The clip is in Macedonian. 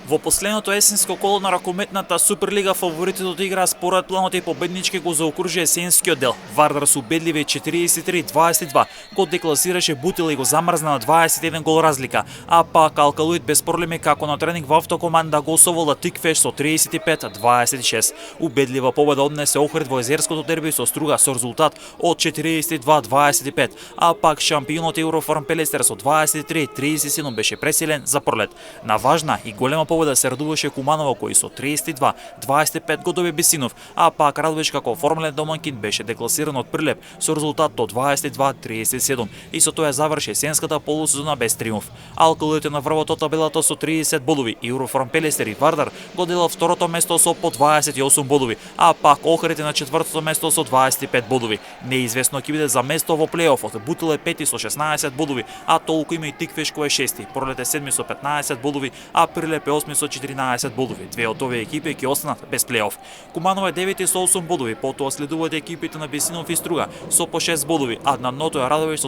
Во последното есенско коло на ракометната Суперлига фаворитите одиграа според планот и победнички го заокружи есенскиот дел. Вардар се убедливи 43-22, го декласираше Бутил и го замрзна на 21 гол разлика, а пак Алкалуит без проблеми како на тренинг во автокоманда го освоила Тиквеш со 35-26. Убедлива победа однесе Охрид во езерското дерби со Струга со резултат од 42-25, а пак шампионот Еврофарм Пелестер со 23-37 беше пресилен за пролет. На важна и голема победа се радуваше Куманово кој со 32-25 го доби Бесинов, а пак Радовиш како формален домаќин беше декласиран од Прилеп со резултат од 22-37 и со тоа заврши есенската полусезона без триумф. Алкалуит е на врвот од табелата со 30 бодови, Еврофарм Пелестер и Вардар го делат второто место со по 28 бодови, а пак Охрид е на четвртото место со 25 бодови. Неизвестно ќе биде за место во плейофот. Бутил е пети со 16 бодови, а толку има и Тиквеш кој е шести. Пролет е седми со 15 бодови, а Прилеп е осми со 14 бодови. Две од овие екипи ќе останат без плейоф. Куманово е девети со 8 бодови, потоа следуваат екипите на Бесинов и Струга со по 6 бодови, а на дното е Радовиш со